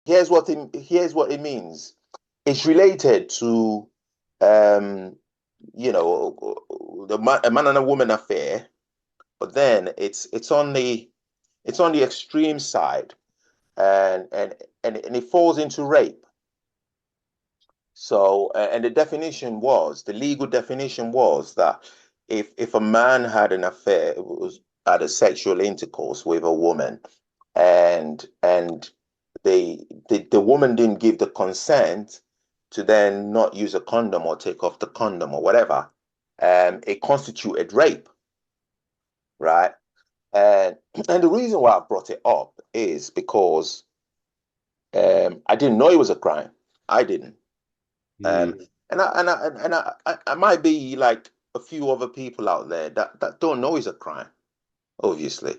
here's what it means. It's related to um, a man and a woman affair, but then it's on the extreme side, and and it falls into rape. So, and the legal definition was that if a man had an affair, had a sexual intercourse with a woman, and the woman didn't give the consent to then not use a condom or take off the condom or whatever, it constituted rape, right? And and the reason why I brought it up is because I didn't know it was a crime. I didn't. Um, Mm. I might be like a few other people out there that don't know it's a crime, obviously.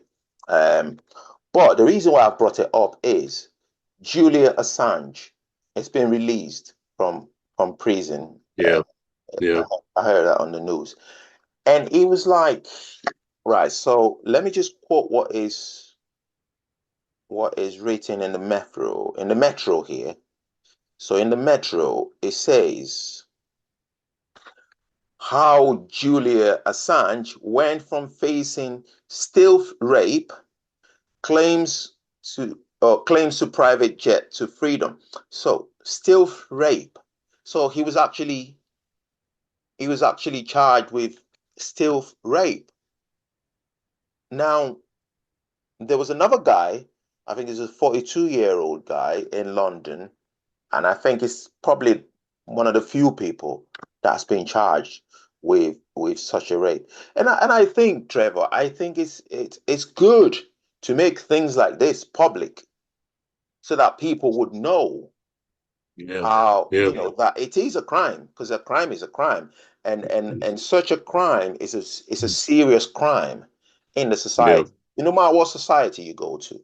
Um, but the reason why I brought it up is Julia Assange has been released from prison. Yeah, yeah. I heard that on the news, and it was like, right. So let me just quote what is written in the metro here. So in the metro, it says how Julia Assange went from facing stealth rape claims claims to private jet to freedom. So stealth rape. So he was actually charged with stealth rape. Now there was another guy, I think he's a 42-year-old guy in London, and I think it's probably one of the few people that's been charged with such a rape. And I think, Trevor, I think it's good to make things like this public so that people would know Yeah, how, yeah, that it is a crime, because a crime is a crime, and such a crime is a serious crime in the yeah, society. No matter what society you go to,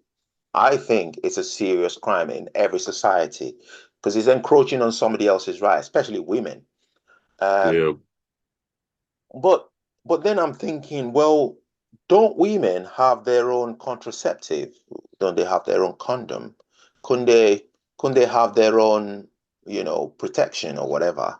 I think it's a serious crime in every society because it's encroaching on somebody else's right, especially women. Um, yeah. but but then I'm thinking, well, don't women have their own contraceptive? Don't they have their own condom? Couldn't they couldn't they have their own, protection or whatever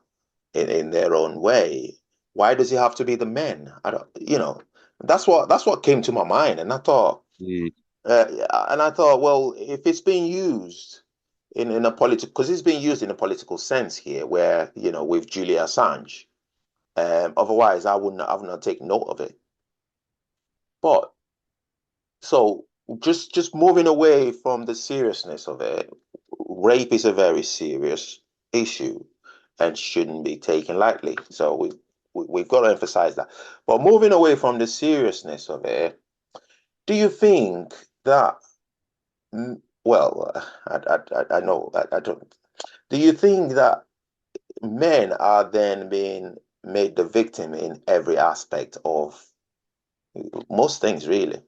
in their own way? Why does it have to be the men? I don't, that's what came to my mind, and I thought, Mm. well, if it's being used in a political, because it's being used in a political sense here, where with Julia Assange, otherwise I would not take note of it. But so just moving away from the seriousness of it, rape is a very serious issue and shouldn't be taken lightly. So we've got to emphasize that. But moving away from the seriousness of it, do you think that well, I know I don't. Do you think that men are then being made the victim in every aspect of most things, really?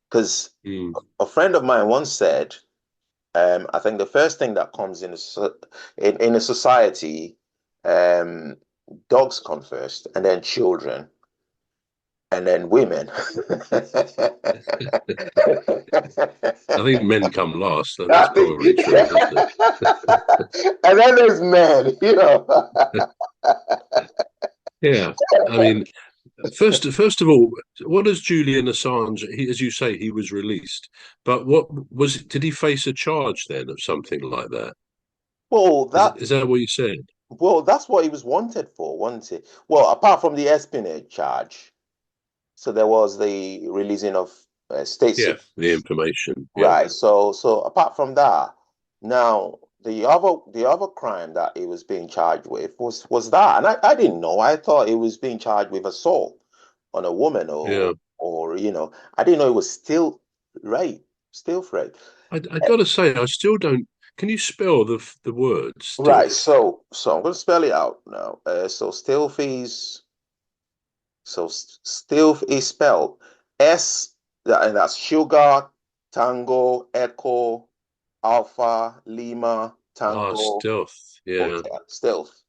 Because Mm. a friend of mine once said, I think the first thing that comes in a society, um, dogs come first, and then children, and then women. I think men come last, so I that's think, probably true, isn't and then there's men. it? Yeah. I mean, first of all, what does Julian Assange? As you say, he was released, but what was? Did he face a charge then of something like that? Well, that Is that what you said? well, that's what he was wanted for, wasn't it? Well, apart from the espionage charge, so there was the releasing of state Yeah, secrets, the information. Yeah. right? So apart from that, now the other crime that he was being charged with was that, and I didn't know. I thought he was being charged with assault on a woman, Yeah. or I didn't know it was rape, still rape. I got to say, I still don't. Can you spell the word Right. stealth? So I'm going to spell it out now. Stealth is spelled S, and that's sugar, tango, echo, alpha, lima, Ah, tango, stealth. Yeah, hotel, stealth.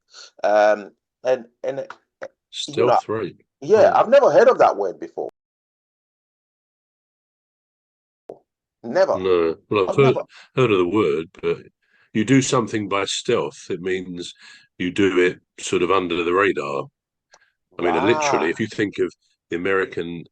Um, and you know, stealth rape. yeah, Hmm. I've never heard of that word before. Never. No. Well, I've I've never. heard of the word, but you do something by stealth. It means you do it sort of under the radar. I mean, literally, Right. if you think of the American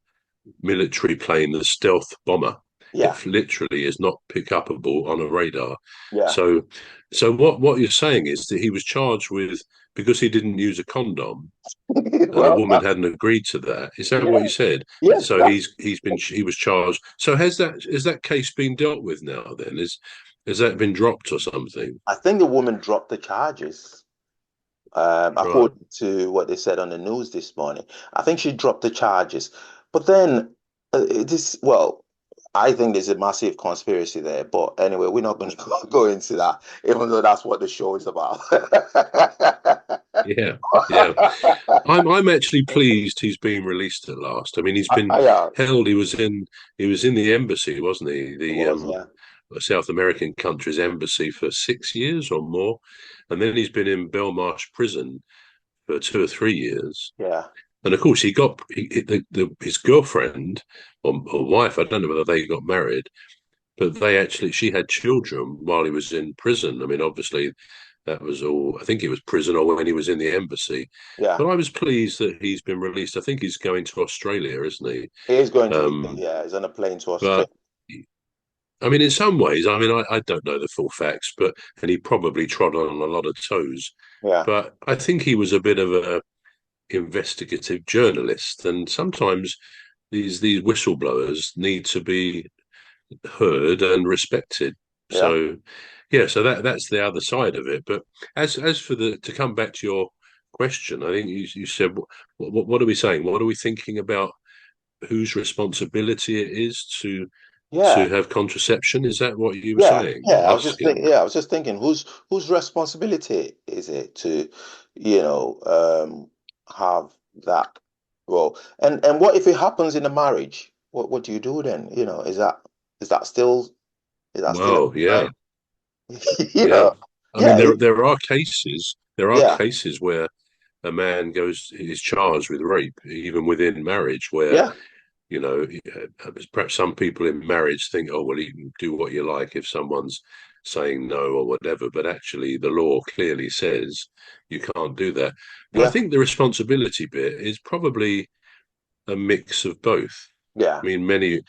military plane, the stealth bomber, Yeah. it literally is not pick upable on a radar. Yeah. So, so what you're saying is that he was charged with because he didn't use a condom and a Well, woman hadn't agreed to that. Is that what yeah. you said? Yes. So he was charged. So has that case been dealt with now? Then has that been dropped or something? I think the woman dropped the charges. Right. According to what they said on the news this morning. I think she dropped the charges. But then well, I think there's a massive conspiracy there. But anyway, we're not going to go into that, even though that's what the show is about. Yeah. Yeah. I'm actually pleased he's been released at last. I mean, he's been Yeah, held. He was in the embassy, wasn't he? it The was, yeah. South American country's embassy for 6 years or more, and then he's been in Belmarsh prison for 2 or 3 years. Yeah. And of course, his girlfriend or wife. I don't know whether they got married, but she had children while he was in prison. I mean, obviously, that was all. I think it was prison or when he was in the embassy. Yeah. But I was pleased that he's been released. I think he's going to Australia, isn't he? He is going to, Um, yeah, he's on a plane to Australia. but I mean, in some ways, I mean, I don't know the full facts, but and he probably trod on a lot of toes. Yeah. But I think he was a bit of a investigative journalist, and sometimes these whistleblowers need to be heard and respected. Yeah. So, yeah, so that's the other side of it. But as for the to come back to your question, I think you said what are we saying? What are we thinking about? Whose responsibility it is Yeah. to have contraception? Is that what you were Yeah. saying Yeah. or asking? I was just thinking, whose responsibility is it to, you know, have that role? And what if it happens in a marriage? What do you do then? Is that still is that still a Well, yeah, crime? You yeah. know? I mean, Yeah. there are Yeah. cases where a man is charged with rape, even within marriage, where Yeah. you know, perhaps some people in marriage think, oh, well, you can do what you like if someone's saying no or whatever. But actually, the law clearly says you can't do that. But I Yeah. think the responsibility bit is probably a mix of both. Yeah. I mean, many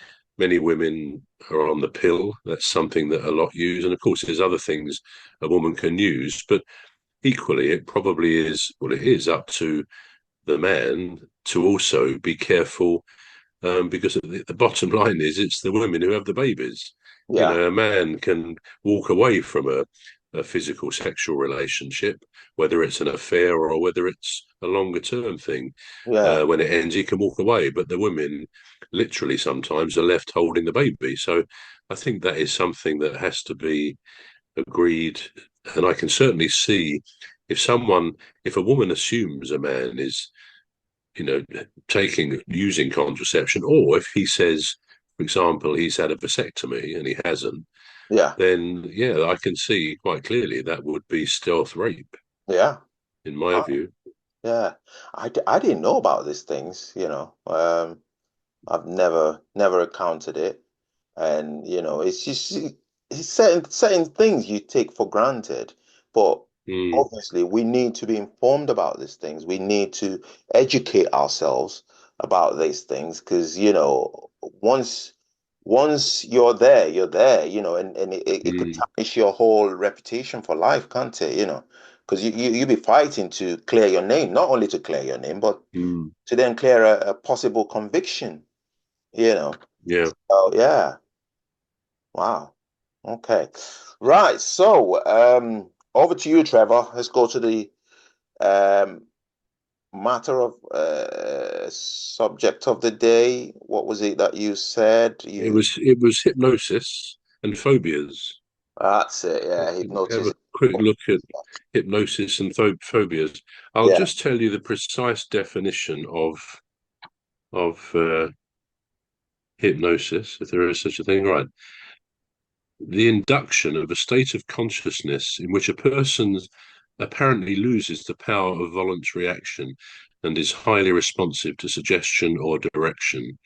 women are on the pill. That's something that a lot use. And of course, there's other things a woman can use. But equally, it probably is, well, it is up to the man to also be careful because the bottom line is it's the women who have the babies. You Yeah. know, a man can walk away from a physical sexual relationship, whether it's an affair or whether it's a longer term thing. Yeah. When it ends, he can walk away, but the women literally sometimes are left holding the baby. So I think that is something that has to be agreed. And I can certainly see if a woman assumes a man is using contraception, or if he says, for example, he's had a vasectomy and he hasn't, Yeah. then yeah, I can see quite clearly that would be stealth rape, Yeah. in my view. Yeah, I didn't know about these things, I've never encountered it, and it's just it's certain things you take for granted, but Mm, obviously we need to be informed about these things. We need to educate ourselves about these things because once you're there, and it could mm, tarnish your whole reputation for life, can't it? Because you be fighting to clear your name, not only to clear your name, but mm, to then clear a possible conviction, you know. yeah, Oh yeah. Wow. Okay. Right. So over to you, Trevor. Let's go to the um matter of subject of the day. What was it that you said? it was hypnosis and phobias. That's it, yeah, Have a hypnotism. quick look at hypnosis and phobias. I'll Yeah. just tell you the precise definition of hypnosis, if there is such a thing. Right, the induction of a state of consciousness in which a person apparently loses the power of voluntary action and is highly responsive to suggestion or direction.